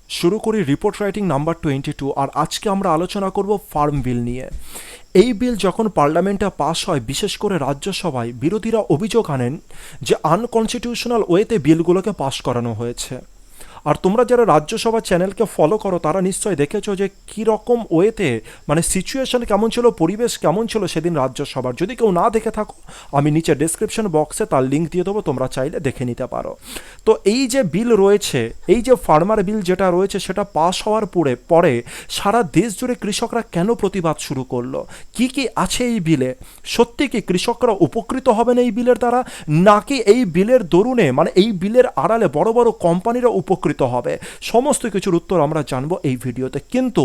শুরু করি report writing number 22। আর আজকে আমরা আলোচনা করব ফার্ম বিল নিয়ে। এই বিল যখন পার্লামেন্টে পাস হয়, বিশেষ করে রাজ্যসভায়, বিরোধীরা অভিযোগ আনেন যে আনকনস্টিটিউশনাল ওয়েতে বিলগুলোকে পাস করানো হয়েছে। আর তোমরা যারা রাজ্যসভা চ্যানেলকে ফলো করো তারা নিশ্চয়ই দেখেছো যে কীরকম ওয়েতে, মানে সিচুয়েশন কেমন ছিল, পরিবেশ কেমন ছিল সেদিন রাজ্যসভার। যদি কেউ না দেখে থাকো, আমি নিচে ডেসক্রিপশন বক্সে তার লিঙ্ক দিয়ে দেবো, তোমরা চাইলে দেখে নিতে পারো। তো এই যে বিল রয়েছে, এই যে ফার্মার বিল যেটা রয়েছে, সেটা পাস হওয়ার পরে সারা দেশ জুড়ে কৃষকরা কেন প্রতিবাদ শুরু করলো, কি কি আছে এই বিলে, সত্যি কি কৃষকরা উপকৃত হবেন এই বিলের দ্বারা, নাকি এই বিলের দরুনে, মানে এই বিলের আড়ালে বড় বড় কোম্পানিরা উপকৃত হবে? সমস্ত কিছুর উত্তর আমরা জানবো এই ভিডিওতে। কিন্তু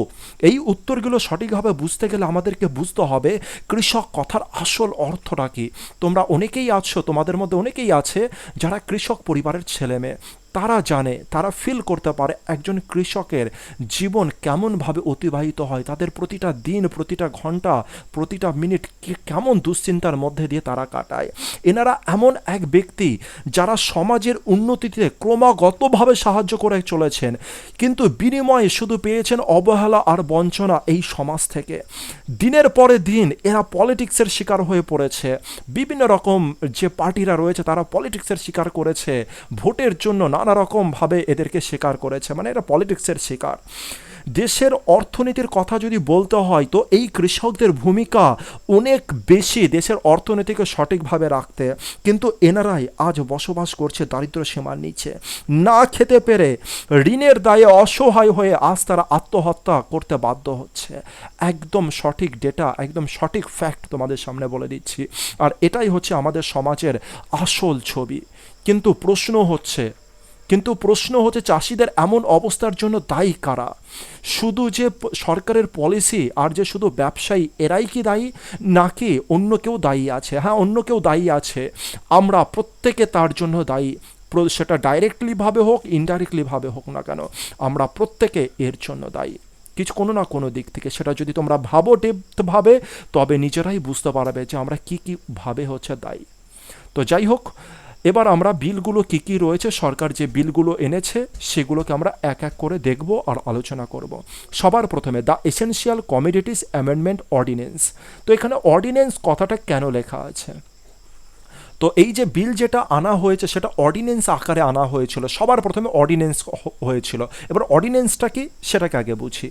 এই উত্তরগুলো সঠিকভাবে বুঝতে গেলে আমাদেরকে বুঝতে হবে কৃষক কথার আসল অর্থটা কি। তোমরা অনেকেই আছো, তোমাদের মধ্যে অনেকেই আছে যারা কৃষক পরিবারের ছেলে মেয়ে। তারা জানে, তারা ফিল করতে পারে একজন কৃষকের জীবন কেমনভাবে অতিবাহিত হয়, তাদের প্রতিটা দিন, প্রতিটা ঘন্টা, প্রতিটা মিনিট কেমন দুশ্চিন্তার মধ্যে দিয়ে তারা কাটায়। এনারা এমন এক ব্যক্তি যারা সমাজের উন্নতিতে ক্রমাগতভাবে সাহায্য করে চলেছেন, কিন্তু বিনিময়ে শুধু পেয়েছেন অবহেলা আর বঞ্চনা এই সমাজ থেকে। দিনের পরে দিন এরা পলিটিক্সের শিকার হয়ে পড়েছে। বিভিন্ন রকম যে পার্টিরা রয়েছে তারা পলিটিক্সের শিকার করেছে, ভোটের জন্য নানা রকমভাবে এদেরকে শিকার করেছে, মানে এরা পলিটিক্সের শিকার। দেশের অর্থনীতির কথা যদি বলতে হয় তো এই কৃষকদের ভূমিকা অনেক বেশি দেশের অর্থনীতিকে সঠিকভাবে রাখতে। কিন্তু এনারাই আজ বসবাস করছে দারিদ্র্য সীমার নিচে, না খেতে পেরে ঋণের দায়ে অসহায় হয়ে আজ তারা আত্মহত্যা করতে বাধ্য হচ্ছে। একদম সঠিক ডেটা, একদম সঠিক ফ্যাক্ট তোমাদের সামনে বলে দিচ্ছি। আর এটাই হচ্ছে আমাদের সমাজের আসল ছবি। কিন্তু প্রশ্ন হচ্ছে চাষিদের এমন অবস্থার জন্য দায়ী কারা? শুধু যে সরকারের পলিসি আর যে শুধু ব্যবসায়ী এরাই কি দায়ী, নাকি অন্য কেউ দায়ী আছে? হ্যাঁ, অন্য কেউ দায়ী আছে। আমরা প্রত্যেকে তার জন্য দায়ী, সেটা ডাইরেক্টলিভাবে হোক, ইনডাইরেক্টলিভাবে হোক না কেন, আমরা প্রত্যেকে এর জন্য দায়ী কিছু কোনো না কোনো দিক থেকে। সেটা যদি তোমরা ভাবো ডেপথভাবে, তবে নিজেরাই বুঝতে পারবে যে আমরা কী কী ভাবে হচ্ছে দায়ী। তো যাই হোক, এবার আমরা বিলগুলো কী কী রয়েছে, সরকার যে বিলগুলো এনেছে সেগুলোকে আমরা এক এক করে দেখব আর আলোচনা করব। সবার প্রথমে the essential commodities amendment ordinance. তো এখানে অর্ডিন্যান্স কথাটা কেন লেখা আছে? তো এই যে বিল যেটা আনা হয়েছে সেটা অর্ডিন্যান্স আকারে আনা হয়েছিল। সবার প্রথমে অর্ডিন্যান্স হয়েছিল। এবার অর্ডিন্যান্সটা কি সেটাকে আগে বুঝি।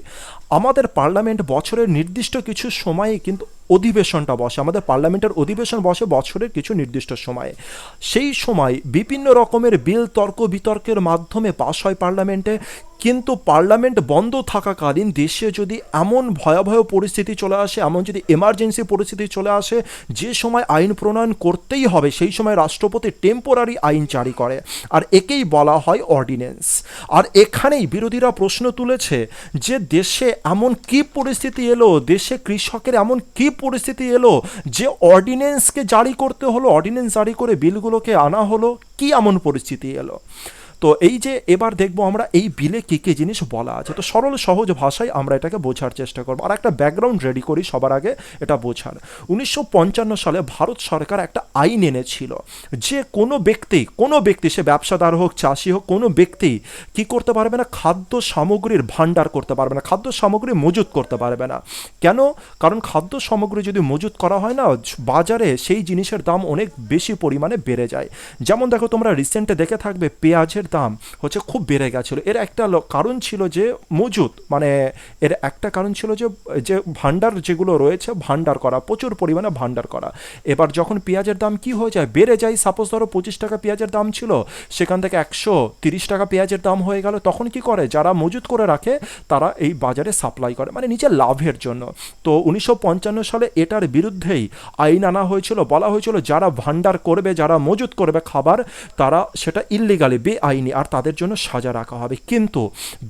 আমাদের পার্লামেন্ট বছরের নির্দিষ্ট কিছু সময়ে কিন্তু অধিবেশনটা বসে। আমাদের পার্লামেন্টের অধিবেশন বসে বছরের কিছু নির্দিষ্ট সময়ে। সেই সময় বিভিন্ন রকমের বিল তর্ক বিতর্কের মাধ্যমে পাস হয় পার্লামেন্টে। কিন্তু পার্লামেন্ট বন্ধ থাকাকালীন দেশে যদি এমন ভয়াবহ পরিস্থিতি চলে আসে, এমন যদি এমার্জেন্সি পরিস্থিতি চলে আসে, যে সময় আইন প্রণয়ন করতেই হবে, সেই সময় রাষ্ট্রপতি টেম্পোরারি আইন জারি করে, আর একেই বলা হয় অর্ডিন্যান্স। আর এখানেই বিরোধীরা প্রশ্ন তুলেছে যে দেশে এমন কি পরিস্থিতি এলো, দেশে কৃষকের এমন কি পরিস্থিতি এলো যে অর্ডিন্যান্সকে জারি করতে হলো, অর্ডিন্যান্স জারি করে বিলগুলোকে আনা হলো, কি এমন পরিস্থিতি এলো? তো এই যে এবার দেখবো আমরা এই বিলে কী কী জিনিস বলা আছে। তো সরল সহজ ভাষায় আমরা এটাকে বোঝার চেষ্টা করবো। আর একটা ব্যাকগ্রাউন্ড রেডি করি সবার আগে এটা বোঝার। 1955 সালে ভারত সরকার একটা আইন এনেছিল যে কোনো ব্যক্তি সে ব্যবসাদার হোক, চাষি হোক, কোনো ব্যক্তি কি করতে পারবে না, খাদ্য সামগ্রীর ভাণ্ডার করতে পারবে না, খাদ্য সামগ্রী মজুত করতে পারবে না। কেন? কারণ খাদ্য সামগ্রী যদি মজুত করা হয় না, বাজারে সেই জিনিসের দাম অনেক বেশি পরিমাণে বেড়ে যায়। যেমন দেখো, তোমরা রিসেন্টে দেখে থাকবে পেঁয়াজের দাম হচ্ছে খুব বেড়ে গেছিলো। এর একটা কারণ ছিল যে মজুত, মানে এর একটা কারণ ছিল যে ভান্ডার যেগুলো রয়েছে, ভান্ডার করা, প্রচুর পরিমাণে ভান্ডার করা। এবার যখন পেঁয়াজের দাম কি হয়ে যায়, বেড়ে যায়, সাপোজ ধরো 25 টাকা পেঁয়াজের দাম ছিল, সেখান থেকে 130 টাকা পেঁয়াজের দাম হয়ে গেল, তখন কি করে, যারা মজুত করে রাখে তারা এই বাজারে সাপ্লাই করে, মানে নিজের লাভের জন্য। তো 1955 সালে এটার বিরুদ্ধেই আইন আনা হয়েছিল। বলা হয়েছিল যারা ভান্ডার করবে, যারা মজুত করবে খাবার, তারা সেটা ইল্লিগালি, বেআইনি, আর তাদের জন্য সাজা রাখা হবে। কিন্তু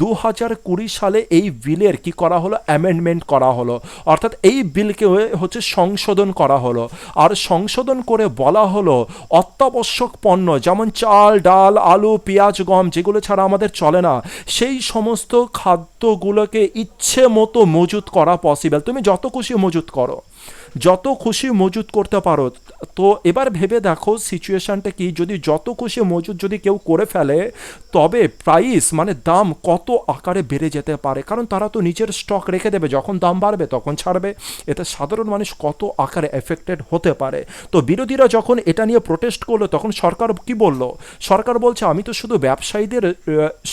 2020 সালে এই বিলের কি করা হলো, অ্যামেন্ডমেন্ট করা হলো, অর্থাৎ এই বিলকে হচ্ছে সংশোধন করা হলো। আর সংশোধন করে বলা হলো অত্যাবশ্যক পণ্য যেমন চাল, ডাল, আলু, পেঁয়াজ, গম, যেগুলো ছাড়া আমাদের চলে না, সেই সমস্ত খাদ্যগুলোকে ইচ্ছে মতো মজুত করা পসিবল। তুমি যত খুশি মজুত করো। যত খুশি মজুত করতে পারো। তো এবার ভেবে দেখো সিচুয়েশনটা কি, যদি যত খুশি মজুত যদি কেউ করে ফেলে, তবে প্রাইস মানে দাম কত আকারে বেড়ে যেতে পারে, কারণ তারা তো নিজের স্টক রেখে দেবে, যখন দাম বাড়বে তখন ছাড়বে। এতে সাধারণ মানুষ কত আকারে এফেক্টেড হতে পারে। তো বিরোধীরা যখন এটা নিয়ে প্রোটেস্ট করলো, তখন সরকার কি বলল? সরকার বলছে আমি তো শুধু ব্যবসায়ীদের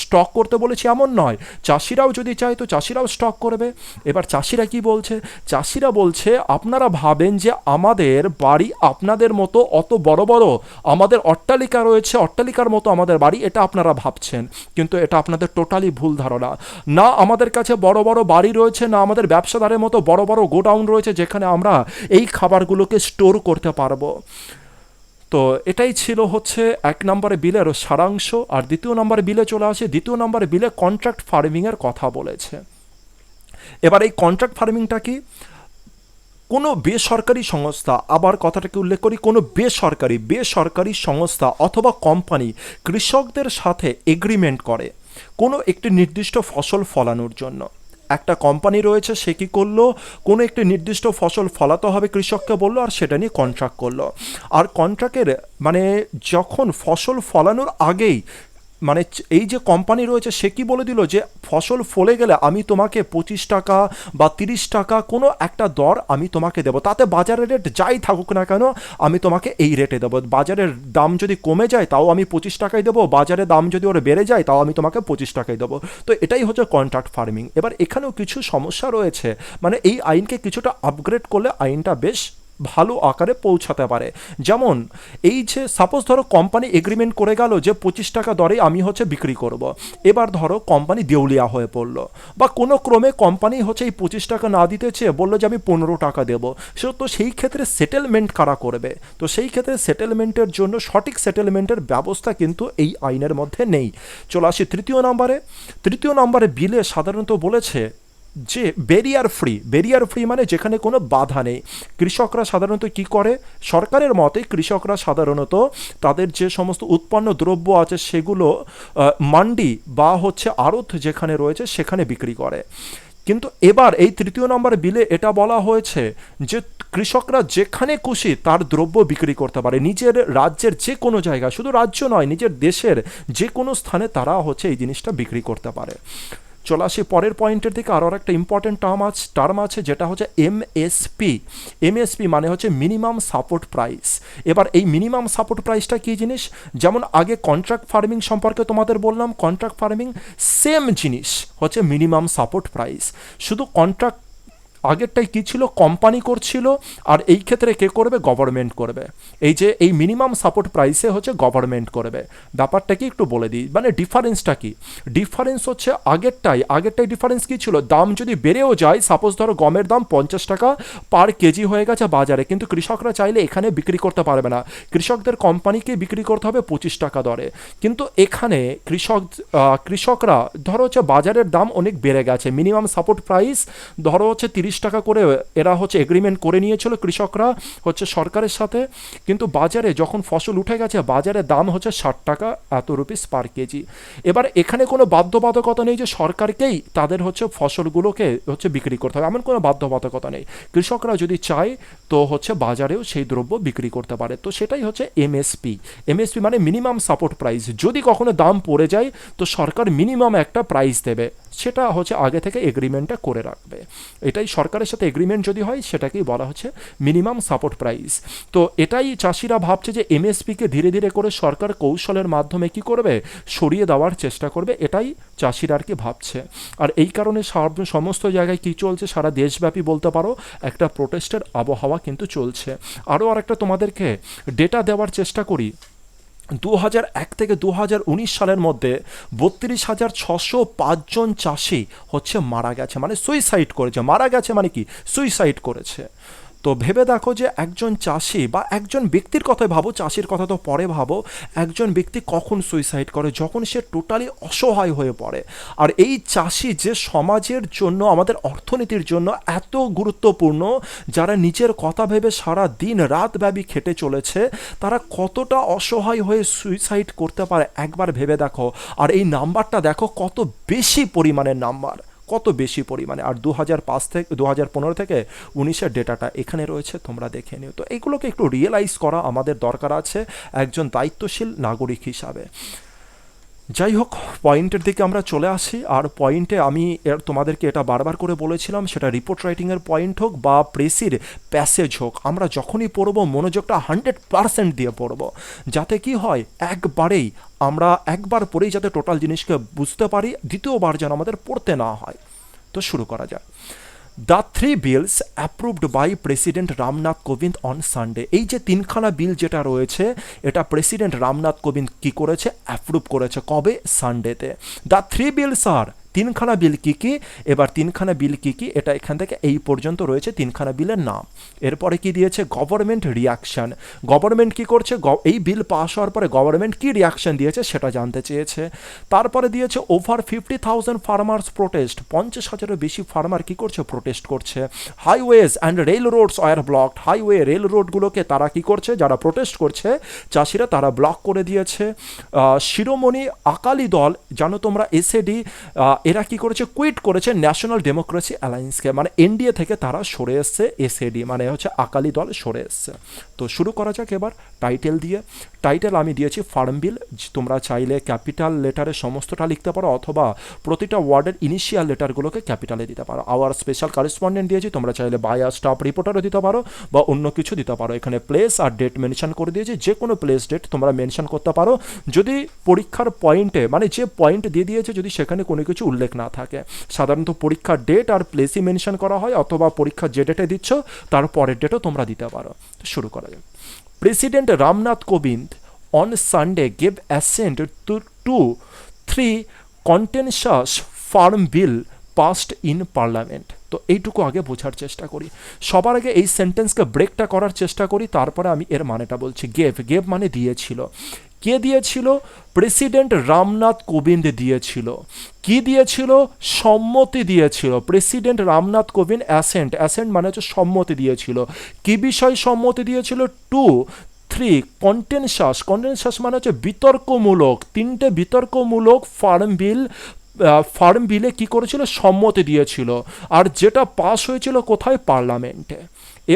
স্টক করতে বলেছি এমন নয়, চাষিরাও যদি চায় তো চাষিরাও স্টক করবে। এবার চাষিরা কি বলছে? চাষিরা বলছে আপনারা ভাবেন যে আমাদের বাড়ি আপনাদের মতো অত বড় বড়, আমাদের অট্টালিকা রয়েছে, অট্টালিকার মতো আমাদের বাড়ি, এটা আপনারা ভাবছেন, কিন্তু এটা আপনাদের টোটালি ভুল ধারণা। না আমাদের কাছে বড় বড় বাড়ি রয়েছে, না আমাদের ব্যবসাদারের মতো বড় বড় গোডাউন রয়েছে যেখানে আমরা এই খাবারগুলোকে স্টোর করতে পারবো। তো এটাই ছিল হচ্ছে এক নম্বরে বিলের সারাংশ। আর দ্বিতীয় নম্বরে বিলে চলে আসে, দ্বিতীয় নম্বরে বিলে কন্ট্রাক্ট ফার্মিংয়ের কথা বলেছে। এবার এই কন্ট্রাক্ট ফার্মিংটা কি? কোনো বেসরকারি সংস্থা, আবার কথাটাকে উল্লেখ করি, কোনো বেসরকারি সংস্থা অথবা কোম্পানি কৃষকদের সাথে এগ্রিমেন্ট করে কোনো একটি নির্দিষ্ট ফসল ফলানোর জন্য। একটা কোম্পানি রয়েছে, সে কী করলো, কোনো একটি নির্দিষ্ট ফসল ফলাতে হবে কৃষককে বললো, আর সেটা নিয়ে কন্ট্রাক্ট করলো। আর কন্ট্রাক্টের মানে যখন ফসল ফলানোর আগেই মানে এই যে কোম্পানি রয়েছে সে কি বলে দিল যে ফসল ফলে গেলে আমি তোমাকে 25 টাকা বা 30 টাকা কোনো একটা দর আমি তোমাকে দেবো, তাতে বাজারের রেট যাই থাকুক না কেন আমি তোমাকে এই রেটে দেবো। বাজারের দাম যদি কমে যায় তাও আমি 25 টাকায় দেবো, বাজারের দাম যদি ওর বেড়ে যায় তাও আমি তোমাকে 25 টাকায় দেবো। তো এটাই হচ্ছে কন্ট্রাক্ট ফার্মিং। এবার এখানেও কিছু সমস্যা রয়েছে, মানে এই আইনকে কিছুটা আপগ্রেড করলে আইনটা বেশ ভালো আকারে পৌঁছাতে পারে। যেমন এই যে সাপোজ ধরো কোম্পানি এগ্রিমেন্ট করে গেল যে 25 টাকা দরে আমি হচ্ছে বিক্রি করব। এবার ধরো কোম্পানি দেউলিয়া হয়ে পড়লো, বা কোনো ক্রমে কোম্পানি হচ্ছে এই 25 টাকা না দিতে চেয়ে বললো যে আমি 15 টাকা দেবো। তো সেই ক্ষেত্রে সেটেলমেন্ট কারা করবে? তো সেই ক্ষেত্রে সেটেলমেন্টের জন্য সঠিক সেটেলমেন্টের ব্যবস্থা কিন্তু এই আইনের মধ্যে নেই। চলে আসি তৃতীয় নম্বরে। তৃতীয় নম্বরে বিলে সাধারণত বলেছে যে ব্যারিয়ার ফ্রি মানে যেখানে কোনো বাধা নেই। কৃষকরা সাধারণত কি করে? সরকারের মতে কৃষকরা সাধারণত তাদের যে সমস্ত উৎপন্ন দ্রব্য আছে সেগুলো মান্ডি বা হচ্ছে আড়ত যেখানে রয়েছে সেখানে বিক্রি করে। কিন্তু এবার এই তৃতীয় নম্বর বিলে এটা বলা হয়েছে যে কৃষকরা যেখানে খুশি তার দ্রব্য বিক্রি করতে পারে, নিজের রাজ্যের যে কোনো জায়গায়, শুধু রাজ্য নয় নিজের দেশের যে কোনো স্থানে তারা হচ্ছে এই জিনিসটা বিক্রি করতে পারে। চলে আসি পরের পয়েন্টের দিকে। আরও একটা ইম্পর্টেন্ট টার্ম আছে যেটা হচ্ছে এমএসপি। এমএসপি মানে হচ্ছে মিনিমাম সাপোর্ট প্রাইস। এবার এই মিনিমাম সাপোর্ট প্রাইসটা কী জিনিস? যেমন আগে কন্ট্রাক্ট ফার্মিং সম্পর্কে তোমাদের বললাম, কন্ট্রাক্ট ফার্মিং সেম জিনিস হচ্ছে মিনিমাম সাপোর্ট প্রাইস, শুধু কন্ট্রাক্ট আগেরটাই কী ছিল, কোম্পানি করছিল, আর এই ক্ষেত্রে কে করবে? গভর্নমেন্ট করবে। এই যে এই মিনিমাম সাপোর্ট প্রাইসে হচ্ছে গভর্নমেন্ট করবে। ব্যাপারটা কি একটু বলে দিই, মানে ডিফারেন্সটা কি? ডিফারেন্স হচ্ছে আগেরটাই ডিফারেন্স কী ছিল? দাম যদি বেড়েও যায়, সাপোজ ধরো গমের দাম 50 টাকা পার কেজি হয়ে গেছে বাজারে, কিন্তু কৃষকরা চাইলে এখানে বিক্রি করতে পারবে না, কৃষকদের কোম্পানিকে বিক্রি করতে হবে 25 টাকা দরে। কিন্তু এখানে কৃষকরা ধরো হচ্ছে বাজারের দাম অনেক বেড়ে গেছে, মিনিমাম সাপোর্ট প্রাইস ধরো হচ্ছে 30 টাকা করে এরা হচ্ছে এগ্রিমেন্ট করে নিয়েছিল কৃষকরা হচ্ছে সরকারের সাথে, কিন্তু বাজারে যখন ফসল উঠে গেছে বাজারে দাম হচ্ছে 60 টাকা এত রুপিস পার কেজি। এবার এখানে কোনো বাধ্যবাধকতা নেই যে সরকারকেই তাদের হচ্ছে ফসলগুলোকে হচ্ছে বিক্রি করতে হবে, এমন কোনো বাধ্যবাধকতা নেই। কৃষকরা যদি চায় তো হচ্ছে বাজারেও সেই দ্রব্য বিক্রি করতে পারে। তো সেটাই হচ্ছে এমএসপি। এমএসপি মানে মিনিমাম সাপোর্ট প্রাইস। যদি কখনো দাম পড়ে যায় তো সরকার মিনিমাম একটা প্রাইস দেবে, সেটা হচ্ছে আগে থেকে এগ্রিমেন্টটা করে রাখবে। এটাই সরকারের সাথে এগ্রিমেন্ট যদি হয় সেটাকেই বলা হচ্ছে মিনিমাম সাপোর্ট প্রাইস। তো এটাই চাষিরা ভাবছে যে এমএসপিকে ধীরে ধীরে করে সরকার কৌশলের মাধ্যমে কি করবে? সরিয়ে দেওয়ার চেষ্টা করবে, এটাই চাষিরা আর কি ভাবছে। আর এই কারণে সমস্ত জায়গায় কি চলছে, সারা দেশব্যাপী বলতে পারো একটা প্রোটেস্টের আবহাওয়া কিন্তু চলছে। আরও আরেকটা তোমাদেরকে ডেটা দেওয়ার চেষ্টা করি। 2001 থেকে 2019 সালের মধ্যে 32,605 জন চাষি হচ্ছে মারা গেছে, মানে সুইসাইড করেছে। মারা গেছে মানে কি? সুইসাইড করেছে। তো ভেবে দেখো যে একজন চাষি বা একজন ব্যক্তির কথাই ভাবো, চাষির কথা তো পরে ভাবো, একজন ব্যক্তি কখন সুইসাইড করে? যখন সে টোটালি অসহায় হয়ে পড়ে। আর এই চাষি যে সমাজের জন্য, আমাদের অর্থনীতির জন্য এত গুরুত্বপূর্ণ, যারা নিজের কথা ভেবে সারা দিন রাত ব্যাপী খেটে চলেছে, তারা কতটা অসহায় হয়ে সুইসাইড করতে পারে একবার ভেবে দেখো। আর এই নাম্বারটা দেখো কত বেশি পরিমাণের নাম্বার, কত বেশি পরিমাণে। আর 2005 থেকে 2015 থেকে 19-এর ডেটাটা এখানে রয়েছে, তোমরা দেখে নিও। তো এইগুলোকে একটু রিয়েলাইজ করা আমাদের দরকার আছে একজন দায়িত্বশীল নাগরিক হিসাবে। যাই হোক, পয়েন্টের দিকে আমরা চলে আসি। আর পয়েন্টে আমি তোমাদেরকে এটা বারবার করে বলেছিলাম, সেটা রিপোর্ট রাইটিংয়ের পয়েন্ট হোক বা প্রেসির প্যাসেজ হোক, আমরা যখনই পড়বো মনোযোগটা 100% দিয়ে পড়বো, যাতে কি হয় আমরা একবার পড়েই যাতে টোটাল জিনিসকে বুঝতে পারি, দ্বিতীয়বার যেন আমাদের পড়তে না হয়। তো শুরু করা যায়। The 3 bills approved by president Ramnath Kovind on Sunday. এই যে 3খানা বিল যেটা রয়েছে, এটা প্রেসিডেন্ট রামনাথ কোবিন্দ কি করেছে? অ্যাপ্রুভ করেছে। কবে? সানডেতে। দ্য 3 bills আর 3খানা বিল কি কি? এবার 3খানা বিল কি কি, এটা এখান থেকে এই পর্যন্ত রয়েছে 3খানা বিলের নাম। এরপরে কি দিয়েছে? Government reaction. গভর্নমেন্ট কি করছে? এই বিল পাস হওয়ার পরে গভর্নমেন্ট কি রিয়াকশন দিয়েছে সেটা জানতে চেয়েছে। তারপরে দিয়েছে ওভার 50,000 ফার্মার্স প্রোটেস্ট। 50,000-এর বেশি ফার্মার কি করছে? প্রোটেস্ট করছে। Highways and railroads were blocked. Highway, রেল রোডগুলোকে তারা কি করছে? যারা প্রোটেস্ট করছে চাষিরা, তারা ব্লক করে দিয়েছে। শিরোমণি আকালি দল, জানো তোমরা, এসএডি, এরা কি করেছে? কুইট করেছে ন্যাশনাল ডেমোক্রেসি অ্যালায়েন্সকে, মানে এনডিএ থেকে তারা সরে এসছে। এসএডি মানে হচ্ছে আকালি দল সরে এসছে। তো শুরু করা যাক এবার টাইটেল দিয়ে। টাইটেল আমি দিয়েছি ফার্ম বিল। তোমরা চাইলে ক্যাপিটাল লেটারে সমস্তটা লিখতে পারো, অথবা প্রতিটা ওয়ার্ডের ইনিশিয়াল লেটারগুলোকে ক্যাপিটালে দিতে পারো। আওয়ার স্পেশাল কারেসপন্ডেন্ট দিয়েছি, তোমরা চাইলে বাই আর স্টাফ রিপোর্টারও দিতে পারো বা অন্য কিছু দিতে পারো। এখানে প্লেস আর ডেট মেনশন করে দিয়েছি, যে কোনো প্লেস ডেট তোমরা মেনশন করতে পারো যদি পরীক্ষার পয়েন্টে, মানে যে পয়েন্ট দিয়ে দিয়েছে যদি সেখানে কোনো কিছু উল্লেখ না থাকে। সাধারণত পরীক্ষার ডেট আর প্লেসই মেনশন করা হয়, অথবা পরীক্ষা যে ডেটে দিচ্ছ তার পরের ডেটও তোমরা দিতে পারো। শুরু করা যাক। President Ramnath Kovind on Sunday gave assent to 3 contentious farm bill passed in parliament. তো এইটুকু আগে বোঝার চেষ্টা করি। সবার আগে এই সেন্টেন্সকে ব্রেকটা করার চেষ্টা করি, তারপরে আমি এর মানেটা বলছি। গেভ মানে দিয়েছিল। কে দিয়েছিল? প্রেসিডেন্ট রামনাথ কোবিন্দ দিয়েছিল। কি দিয়েছিল? সম্মতি দিয়েছিল। প্রেসিডেন্ট রামনাথ কোবিন্দ অ্যাসেন্ট মানে হচ্ছে সম্মতি দিয়েছিল। কি বিষয় সম্মতি দিয়েছিল? 3 কন্টেনশাস মানে হচ্ছে বিতর্কমূলক, 3টে বিতর্কমূলক ফার্ম বিলে কি করেছিল? সম্মতি দিয়েছিল। আর যেটা পাস হয়েছিল কোথায়? পার্লামেন্টে।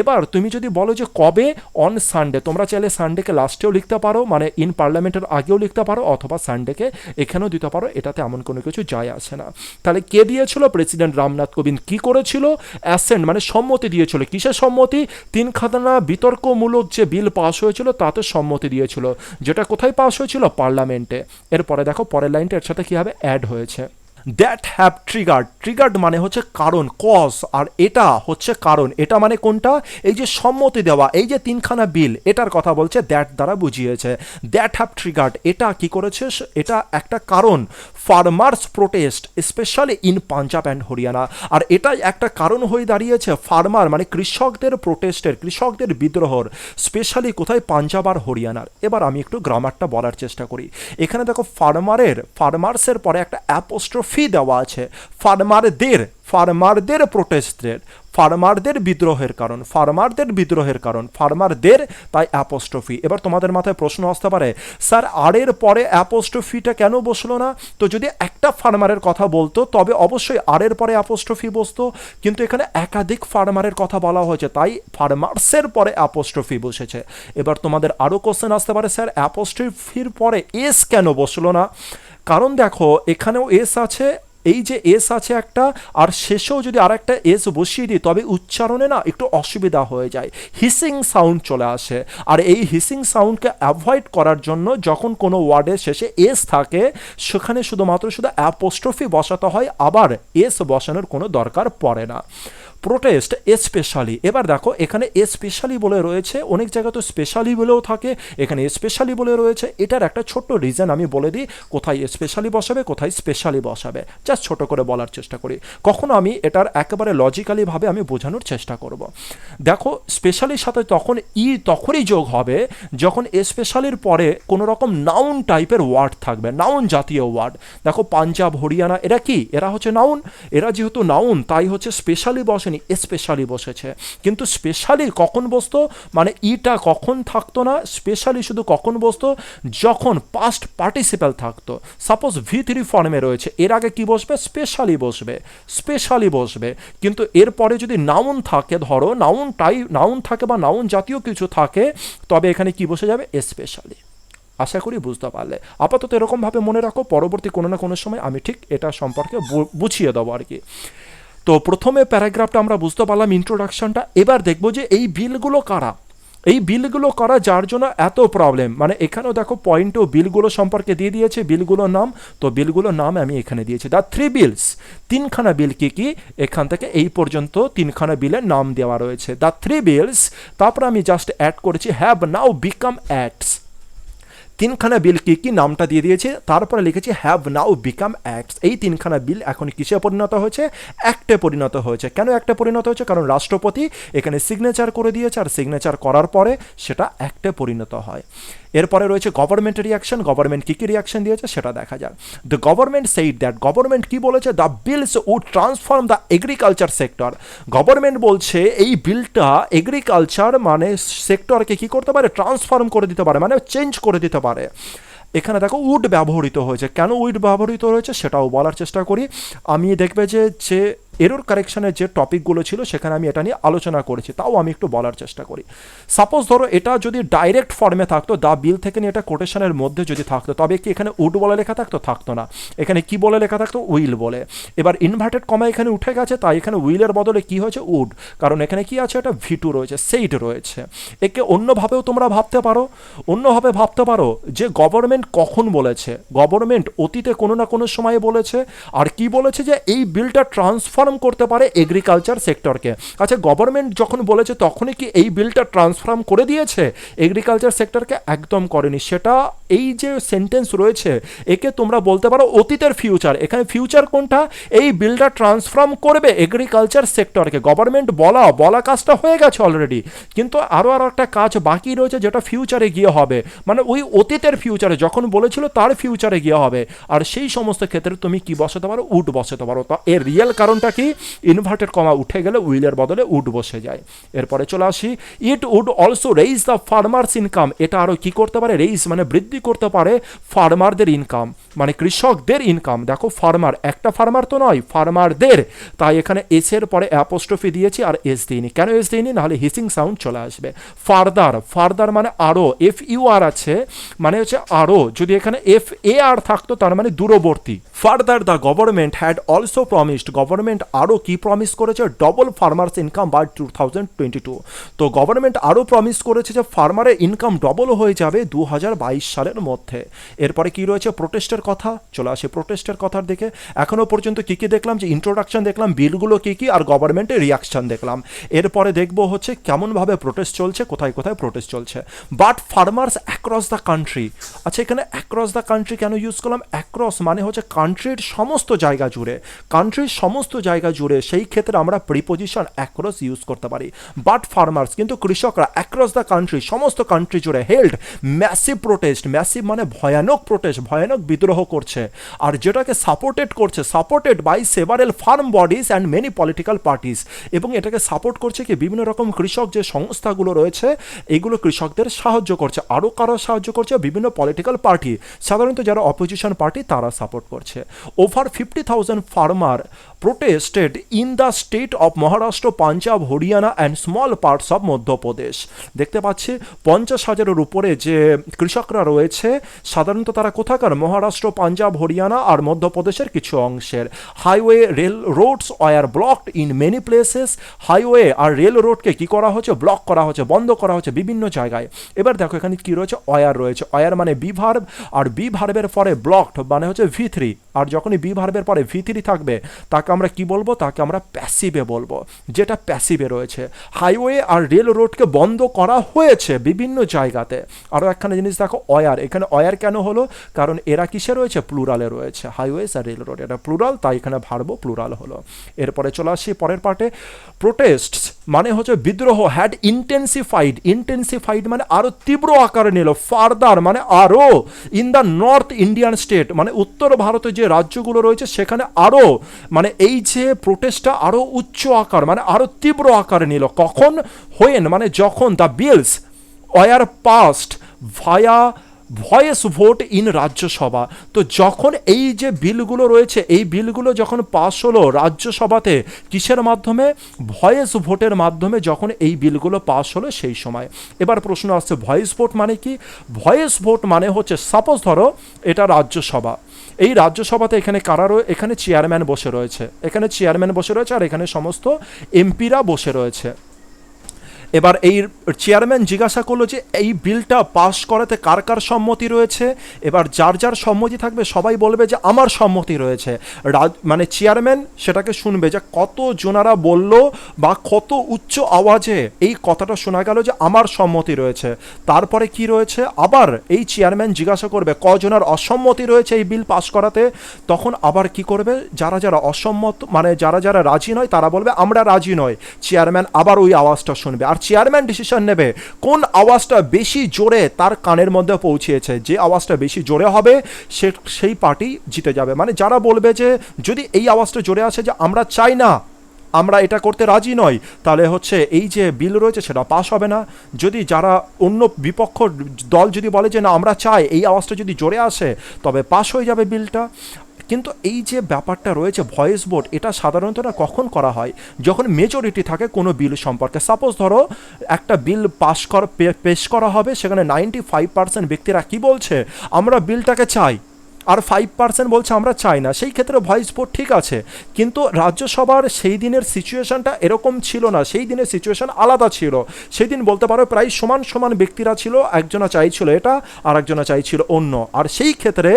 এবার তুমি যদি বলো যে কবে? On Sunday. তোমরা চাইলে সানডেকে লাস্টেও লিখতে পারো, মানে ইন পার্লামেন্টের আগেও লিখতে পারো, অথবা সানডেকে এখানেও দিতে পারো, এটাতে এমন কোনো কিছু যায় আসে না। তাহলে কে দিয়েছিল? প্রেসিডেন্ট রামনাথ কোবিন্দ। কি করেছিল? অ্যাসেন্ট মানে সম্মতি দিয়েছিল। কিসের সম্মতি? 3খানা বিতর্কমূলক যে বিল পাস হয়েছিল তাতে সম্মতি দিয়েছিল, যেটা কোথায় পাস হয়েছিল? পার্লামেন্টে। এরপরে দেখো পরের লাইনটা এর সাথে কীভাবে অ্যাড হয়েছে। দ্যাট হ্যাভ ট্রিগার্ড মানে হচ্ছে কারণ, কজ, আর এটা হচ্ছে কারণ। এটা মানে কোনটা? এই যে সম্মতি দেওয়া, এই যে 3খানা বিল, এটার কথা বলছে, দ্যাট দ্বারা বুঝিয়েছে। দ্যাট হ্যাভ ট্রিগার্ড, এটা কি করেছে? এটা একটা কারণ। Farmers protest specially in Punjab and Haryana. আর এটাই একটা কারণ হয়ে দাঁড়িয়েছে ফার্মার মানে কৃষকদের প্রোটেস্টের, কৃষকদের বিদ্রোহর, স্পেশালি কোথায়? পাঞ্জাব আর হরিয়ানার। এবার আমি একটু গ্রামারটা বলার চেষ্টা করি। এখানে দেখো ফার্মার্সের পরে একটা অ্যাপোস্ট্রফি দেওয়া আছে। ফার্মারদের প্রোটেস্টের, ফার্মারদের বিদ্রোহের কারণ, ফার্মারদের, তাই অ্যাপোস্ট্রফি। এবার তোমাদের মাথায় প্রশ্ন আসতে পারে, স্যার আরের পরে অ্যাপোস্ট্রফিটা কেন বসলো না? তো যদি একটা ফার্মারের কথা বলতো তবে অবশ্যই আরের পরে অ্যাপোস্ট্রফি বসতো, কিন্তু এখানে একাধিক ফার্মারের কথা বলা হয়েছে, তাই ফার্মার্সের পরে অ্যাপোস্ট্রফি বসেছে। এবার তোমাদের আরও কোশ্চেন আসতে পারে, স্যার অ্যাপোস্ট্রফির পরে এস কেন বসলো না? কারণ দেখো এখানেও এস আছে, এই যে এস আছে একটা, আর শেষেও যদি আর একটা এস বসিয়ে দিই তবে উচ্চারণে না একটু অসুবিধা হয়ে যায়, হিসিং সাউন্ড চলে আসে। আর এই হিসিং সাউন্ডকে অ্যাভয়েড করার জন্য যখন কোনো ওয়ার্ডের শেষে এস থাকে সেখানে শুধু অ্যাপোস্ট্রফি বসাতে হয়, আবার এস বসানোর কোনো দরকার পড়ে না। প্রোটেস্ট স্পেশালি, এবার দেখো এখানে স্পেশালি বলে রয়েছে, অনেক জায়গায় তো স্পেশালি বলেও থাকে, এখানে স্পেশালি বলে রয়েছে। এটার একটা ছোট্ট রিজন আমি বলে দিই, কোথায় স্পেশালি বসাবে কোথায় স্পেশালি বসাবে, জাস্ট ছোট করে বলার চেষ্টা করি। কখনো আমি এটার একেবারে লজিক্যালিভাবে আমি বোঝানোর চেষ্টা করব। দেখো স্পেশালির সাথে তখনই যোগ হবে যখন স্পেশালির পরে কোনো রকম নাউন টাইপের ওয়ার্ড থাকবে, নাউন জাতীয় ওয়ার্ড। দেখো পাঞ্জাব হরিয়ানা এরা কি? এরা হচ্ছে নাউন। এরা যেহেতু নাউন তাই হচ্ছে স্পেশালি বসেনি, বসেনি, স্পেশালি বসেছে। কিন্তু স্পেশালি কখন বসতো, মানে ইটা কখন থাকতো না, স্পেশালি শুধু কখন বসতো, যখন পাস্ট পার্টিসিপাল থাকতো। সাপোজ V3 ফর্মে রয়েছে, এর আগে কি বসবে, স্পেশালি বসবে, স্পেশালি বসবে। কিন্তু এরপরে যদি নাউন থাকে, ধরো নাউন থাকে বা নাউন জাতীয় কিছু থাকে, তবে এখানে কি বসে যাবে, স্পেশালি। আশা করি বুঝতে পারলে। আপাতত এরকমভাবে মনে রাখো, পরবর্তী কোনো না কোনো সময় আমি ঠিক এটা সম্পর্কে বুঝিয়ে দেবো আর কি। তো প্রথমে প্যারাগ্রাফটা আমরা বুঝতে পারলাম, ইন্ট্রোডাকশনটা। এবার দেখবো যে এই বিলগুলো কারা, এই বিলগুলো করা যার জন্য এত প্রবলেম। মানে এখানেও দেখো পয়েন্টও বিলগুলো সম্পর্কে দিয়ে দিয়েছে, বিলগুলোর নাম। তো বিলগুলোর নাম আমি এখানে দিয়েছি, দ্য 3 বিলস। তিনখানা বিল কি কি, এখান থেকে এই পর্যন্ত তিনখানা বিলের নাম দেওয়া রয়েছে, দ্য 3 বিলস। তারপর আমি জাস্ট অ্যাড করেছি হ্যাভ নাও বিকাম অ্যাক্টস। তিনখানা বিল কি কি নামটা দিয়ে দিয়েছে, তারপরে লিখেছি হ্যাভ নাও বিকাম অ্যাক্টস। এই তিনখানা বিল এখন কিসে পরিণত হয়েছে, অ্যাক্টে পরিণত হয়েছে। কেন অ্যাক্টে পরিণত হয়েছে, কারণ রাষ্ট্রপতি এখানে সিগনেচার করে দিয়েছে, আর সিগনেচার করার পরে সেটা অ্যাক্টে পরিণত হয়। এরপরে রয়েছে গভর্নমেন্ট রিয়াকশন, গভর্নমেন্ট কী কী রিয়াকশন দিয়েছে সেটা দেখা যাক। The government said that, government কি বলেছে, the bills would transform the agriculture sector. Government বলছে এই বিলটা এগ্রিকালচার মানে সেক্টরকে কি করতে পারে, ট্রান্সফর্ম করে দিতে পারে, মানে চেঞ্জ করে দিতে পারে। এখানে দেখো উড ব্যবহৃত হয়েছে, কেন উড ব্যবহৃত হয়েছে সেটাও বলার চেষ্টা করি আমি। দেখবে যে এরর কারেকশনের যে টপিকগুলো ছিল সেখানে আমি এটা নিয়ে আলোচনা করেছি, তাও আমি একটু বলার চেষ্টা করি। সাপোজ ধরো এটা যদি ডাইরেক্ট ফর্মে থাকতো, দ্য বিল থেকে নিয়ে এটা কোটেশনের মধ্যে যদি থাকতো, তবে কি এখানে উড বলে লেখা থাকতো, থাকতো না। এখানে কি বলে লেখা থাকতো, উইল বলে। এবার ইনভার্টেড কমা এখানে উঠে গেছে, তাই এখানে উইলের বদলে কি হয়েছে, উড। কারণ এখানে কি আছে, এটা V2 রয়েছে, সেইড রয়েছে। একে অন্যভাবেও তোমরা ভাবতে পারো, অন্যভাবে ভাবতে পারো যে গভর্নমেন্ট কখন বলেছে, গভর্নমেন্ট অতীতে কোনো না কোনো সময়ে বলেছে। আর কি বলেছে, যে এই বিলটা ট্রান্সফর্ম করতে পারে এগ্রিকালচার সেক্টরকে। আচ্ছা, গভর্নমেন্ট যখন বলেছে তখনই কি এই বিলটা ট্রান্সফর্ম করে দিয়েছে এগ্রিকালচার সেক্টরকে, একদম করেনি। সেটা এই যে সেন্টেন্স রয়েছে একে তোমরা বলতে পারো অতীতের ফিউচার। এখানে ফিউচার কোনটা, এই বিলটা ট্রান্সফর্ম করবে এগ্রিকালচার সেক্টরকে। গভর্নমেন্ট বলা কাজটা হয়ে গেছে অলরেডি, কিন্তু আরও একটা কাজ বাকি রয়েছে যেটা ফিউচারে গিয়ে হবে, মানে ওই অতীতের ফিউচারে যখন বলেছিল তার ফিউচারে গিয়ে হবে। আর সেই সমস্ত ক্ষেত্রে তুমি কি বসাতে পারো, উড বসাতে পারো। তো এর রিয়েল কারণটা কি, ইনভার্টেড কমা উঠে গেলে উইলের বদলে উড বসে যায়। এরপরে চলে আসি, it would also raise the farmers income. এটা আরও কি করতে পারে, রেইজ মানে বৃদ্ধি করতে পারে ফার্মারদের ইনকাম, মানে কৃষকদের ইনকাম। দেখো ফার্মার, একটা ফার্মার তো নয়, ফার্মারদের। তাই এখানে এস এর পরে অ্যাপোস্ট্রফি দিয়েছি, আর এস দিইনি। কেন এস দিইনি, নাহলে হিসিং সাউন্ড চলে আসবে। ফার্দার মানে আরও, FUR আছে মানে হচ্ছে আরও। যদি এখানে FAR থাকতো তার মানে দূরবর্তী। Further the government had also promised, government আরও কি প্রমিস করেছে, ডবল ফার্মার্স ইনকাম বাই 2022। তো গভর্নমেন্ট আরও প্রমিস করেছে যে ফার্মারের ইনকাম ডবল হয়ে যাবে 2022 সালের মধ্যে। এরপরে কি রয়েছে, প্রোটেস্টের কথা। চলে আসে প্রোটেস্টের কথার দিকে। এখনও পর্যন্ত কি কি দেখলাম, যে ইন্ট্রোডাকশন দেখলাম, বিলগুলো কি কি, আর গভর্নমেন্টের রিয়াকশন দেখলাম। এরপরে দেখবো হচ্ছে কেমনভাবে প্রোটেস্ট চলছে, কোথায় কোথায় প্রোটেস্ট চলছে। But farmers across the country. আচ্ছা, এখানে অ্যাক্রস দ্য কান্ট্রি কেন ইউজ করলাম, অ্যাক্রস মানে হচ্ছে কান্ট্রির সমস্ত জায়গা জুড়ে, কান্ট্রির সমস্ত জায়গা জুড়ে, সেই ক্ষেত্রে আমরা প্রিপোজিশন অ্যাক্রস ইউজ করতে পারি। বাট ফার্মার্স কিন্তু কৃষকরা অ্যাক্রস দ্য কান্ট্রি, সমস্ত কান্ট্রি জুড়ে, হেল্ড ম্যাসিভ প্রোটেস্ট, ম্যাসিভ মানে ভয়ানক প্রোটেস্ট, ভয়ানক বিদ্রোহ করছে। আর যেটাকে supported by several farm bodies and many political parties. এবং এটাকে সাপোর্ট করছে কি, বিভিন্ন রকম কৃষক যে সংস্থাগুলো রয়েছে এগুলো কৃষকদের সাহায্য করছে। আরও কারো সাহায্য করছে, বিভিন্ন পলিটিক্যাল পার্টি, সাধারণত যারা অপোজিশন পার্টি তারা সাপোর্ট করছে। Over 50,000 farmer protested in the state of Maharashtra, Punjab, Haryana and small parts of Madhya Pradesh. দেখতে পাচ্ছি 50,000-এর উপরে যে কৃষকরা রয়েছে, সাধারণত তারা কোথাকার, মহারাষ্ট্র, পাঞ্জাব, হরিয়ানা আর মধ্যপ্রদেশের কিছু অংশের। Highway, railroads were blocked in many places. Highway আর রেল রোডকে কি করা হচ্ছে, ব্লক করা হচ্ছে, বন্ধ করা হচ্ছে বিভিন্ন জায়গায়। এবার দেখো এখানে কি রয়েছে, ওয়ার রয়েছে। ওয়ার মানে বি ভার্ব, আর বি ভার্বের পরে ব্লকড মানে হচ্ছে V3। আর যখনই বি ভার্বের পরে V3 থাকবে তাকে আমরা কি বলবো, তাকে আমরা প্যাসিভে বলবো, যেটা প্যাসিভে রয়েছে। হাইওয়ে আর রেল রোডকে বন্ধ করা হয়েছে বিভিন্ন জায়গাতে। আরও একখানে জিনিস দেখো, ওয়ার, এখানে ওয়ার কেন হলো, কারণ এরা কিসে রয়েছে, প্লুরালে রয়েছে। হাইওয়েজ আর রেল রোড, এটা প্লুরাল, তাই এখানে ভার্ব প্লুরাল হলো। এরপরে চলে আসি পরের পার্টে, প্রোটেস্টস মানে হচ্ছে বিদ্রোহ হ্যাড ইন্টেন্সিফাইড মানে আরো তীব্র আকারে নিল, ফার্দার মানে আরো in the north Indian state মানে উত্তর ভারতে যে রাজ্যগুলো রয়েছে সেখানে আরো মানে এই যে প্রোটেস্টটা আরো উচ্চ আকার মানে আরো তীব্র আকারে নিল। কখন? হোয়েন মানে যখন the bills were passed via voice vote in Rajya Sabha. তো যখন এই যে বিলগুলো রয়েছে এই বিলগুলো যখন পাস হলো রাজ্যসভাতে, কিসের মাধ্যমে? ভয়েস ভোটের মাধ্যমে যখন এই বিলগুলো পাস হলো সেই সময়। এবার প্রশ্ন আসছে ভয়েস ভোট মানে কি? ভয়েস ভোট মানে হচ্ছে সাপোজ ধরো এটা রাজ্যসভা, এই রাজ্যসভাতে এখানে এখানে চেয়ারম্যান বসে রয়েছে, আর এখানে সমস্ত এমপিরা বসে রয়েছে। এবার এই চেয়ারম্যান জিজ্ঞাসা করলো যে এই বিলটা পাস করাতে কার কার সম্মতি রয়েছে। এবার যার যার সম্মতি থাকবে সবাই বলবে যে আমার সম্মতি রয়েছে। মানে চেয়ারম্যান সেটাকে শুনবে যে কত জনারা বলল বা কত উচ্চ আওয়াজে এই কথাটা শোনা গেল যে আমার সম্মতি রয়েছে। তারপরে কি রয়েছে, আবার এই চেয়ারম্যান জিজ্ঞাসা করবে কজনার অসম্মতি রয়েছে এই বিল পাস করাতে। তখন আবার কি করবে, যারা যারা অসম্মত মানে যারা যারা রাজি নয় তারা বলবে আমরা রাজি নয়। চেয়ারম্যান আবার ওই আওয়াজটা শুনবে, আর চেয়ারম্যান ডিসিশন নেবে কোন আওয়াজটা বেশি জোরে তার কানের মধ্যে পৌঁছেছে। যে আওয়াজটা বেশি জোরে হবে সেই পার্টি জিতে যাবে। মানে যারা বলবে যে যদি এই আওয়াজটা জোরে আসে যে আমরা চাই না, আমরা এটা করতে রাজি নই, তাহলে হচ্ছে এই যে বিল রয়েছে সেটা পাস হবে না। যদি যারা অন্য বিপক্ষ দল যদি বলে যে না আমরা চাই, এই আওয়াজটা যদি জোরে আসে তবে পাস হয়ে যাবে বিলটা। কিন্তু এই যে ব্যাপারটা রয়েছে ভয়েস ভোট, এটা সাধারণত না কখন করা হয়, যখন মেজরিটি থাকে কোনো বিল সম্পর্কে। সাপোজ ধরো একটা বিল পেশ করা হবে, সেখানে 95% ব্যক্তিরা কি বলছে আমরা বিলটাকে চাই, আর 5% বলছে আমরা চাই না, সেই ক্ষেত্রে ভয়েস ভোট ঠিক আছে। কিন্তু রাজ্যসভার সেই দিনের সিচুয়েশনটা এরকম ছিল না, সেই দিনের সিচুয়েশন আলাদা ছিল। সেই দিন বলতে পারো প্রায় সমান সমান ব্যক্তিরা ছিল, একজনা চাইছিল এটা আর একজনা চাইছিল অন্য। আর সেই ক্ষেত্রে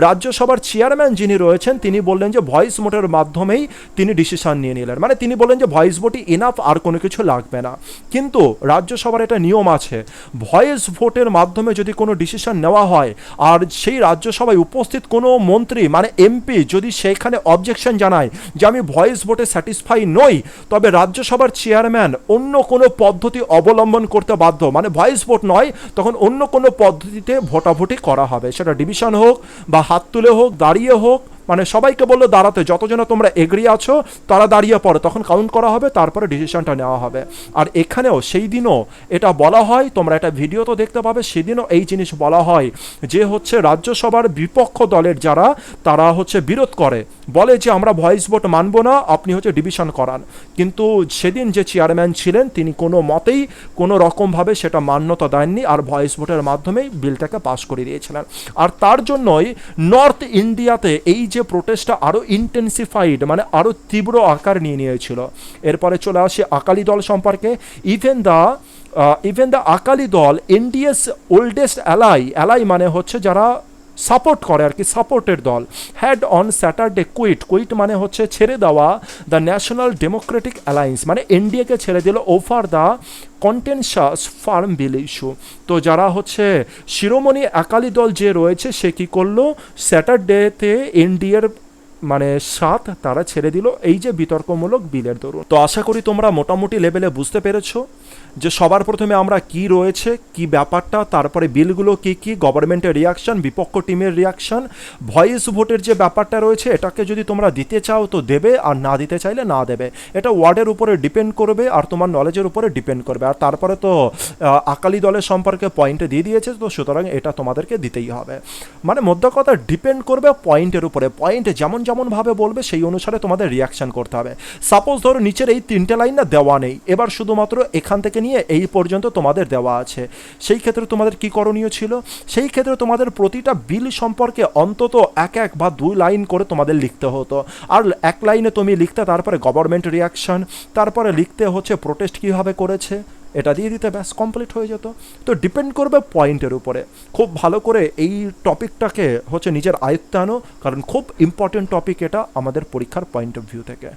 রাজ্যসভার চেয়ারম্যান যিনি রয়েছেন তিনি বললেন যে ভয়েস ভোটের মাধ্যমেই তিনি ডিসিশন নিয়ে নিলেন। মানে তিনি বললেন যে ভয়েস ভোটই এনাফ, আর কোনো কিছু লাগবে না। কিন্তু রাজ্যসভার এটা নিয়ম আছে, ভয়েস ভোটের মাধ্যমে যদি কোনো ডিসিশন নেওয়া হয় আর সেই রাজ্যসভায় উপস্থিত কোনো মন্ত্রী মানে এমপি যদি সেখানে অবজেকশন জানায় যে আমি ভয়েস ভোটে স্যাটিসফাই নই, তবে রাজ্যসভার চেয়ারম্যান অন্য কোনো পদ্ধতি অবলম্বন করতে বাধ্য। মানে ভয়েস ভোট নয়, তখন অন্য কোনো পদ্ধতিতে ভোটাভুটি করা হবে, সেটা ডিভিশন হোক বা হাত তুলে হোক, দাঁড়িয়ে হোক। মানে সবাইকে বললো দাঁড়াতে, যতজন তোমরা এগ্রি আছো তারা দাঁড়িয়ে পড়ে, তখন কাউন্ট করা হবে, তারপরে ডিসিশনটা নেওয়া হবে। আর এখানেও সেই দিনও এটা বলা হয়, তোমরা এটা ভিডিও তো দেখতে পাবে, সেদিনও এই জিনিস বলা হয় যে হচ্ছে রাজ্যসভার বিপক্ষ দলের যারা তারা হচ্ছে বিরোধ করে, বলে যে আমরা ভয়েস ভোট মানবো না, আপনি হচ্ছে ডিভিশন করান। কিন্তু সেদিন যে চেয়ারম্যান ছিলেন তিনি কোনো মতেই কোনো রকমভাবে সেটা মান্যতা দেননি, আর ভয়েস ভোটের মাধ্যমেই বিলটাকে পাস করে দিয়েছিলেন। আর তার জন্যই নর্থ ইন্ডিয়াতে এই যে প্রোটেস্টটা আরও ইন্টেন্সিফাইড মানে আরও তীব্র আকার নিয়ে নিয়েছিল। এরপরে চলে আসে আকালি দল সম্পর্কে। ইভেন দ্য আকালি দল ইন্ডিয়াস ওল্ডেস্ট অ্যালাই মানে হচ্ছে যারা সাপোর্ট করে আর কি, সাপোর্টের দল, হ্যাড অন স্যাটারডে কুইট মানে হচ্ছে ছেড়ে দেওয়া দ্য ন্যাশনাল ডেমোক্রেটিক অ্যালায়েন্স মানে এনডিএকে ছেড়ে দিল over the contentious farm bill issue. তো যারা হচ্ছে শিরোমণি আকালি দল যে রয়েছে সে কী করলো, স্যাটারডেতে এনডিএর মানে সাথ তারা ছেড়ে দিল এই যে বিতর্কমূলক বিলের দরুন। তো আশা করি তোমরা মোটামুটি লেভেলে বুঝতে পেরেছো যে সবার প্রথমে আমরা কি রয়েছে কি ব্যাপারটা, তারপরে বিলগুলো কি কি, গভর্নমেন্টের রিয়াকশন, বিপক্ষ টিমের রিয়াকশন, ভয়েস ভোটের যে ব্যাপারটা রয়েছে এটাকে যদি তোমরা দিতে চাও তো দেবে, আর না দিতে চাইলে না দেবে। এটা ওয়ার্ডের উপরে ডিপেন্ড করবে আর তোমার নলেজের উপরে ডিপেন্ড করবে। আর তারপরে তো আকালি দলের সম্পর্কে পয়েন্টে দিয়ে দিয়েছে, তো সুতরাং এটা তোমাদেরকে দিতেই হবে। মানে মধ্যে কথা ডিপেন্ড করবে পয়েন্টের উপরে, পয়েন্ট যেমনভাবে বলবে সেই অনুসারে তোমাদের রিয়াকশন করতে হবে। সাপোজ ধরো নিচের এই 3টে লাইন না দেওয়া নেই, এবার শুধুমাত্র এখান থেকে নিয়ে এই পর্যন্ত তোমাদের দেওয়া আছে, সেই ক্ষেত্রে তোমাদের কি করণীয় ছিল, সেই ক্ষেত্রে তোমাদের প্রতিটা বিল সম্পর্কে অন্তত এক বা 2 লাইন করে তোমাদের লিখতে হতো। আর 1 লাইনে তুমি লিখতে, তারপরে গভর্নমেন্ট রিয়াকশন, তারপরে লিখতে হচ্ছে প্রোটেস্ট কীভাবে করেছে, এটা দিয়ে দিতে ব্যাস কমপ্লিট হয়ে যেত। তো ডিপেন্ড করবে পয়েন্টের উপরে। খুব ভালো করে এই টপিকটাকে হচ্ছে নিজের আয়ত্তে আনো, কারণ খুব ইম্পর্টেন্ট টপিক এটা আমাদের পরীক্ষার পয়েন্ট অফ ভিউ থেকে।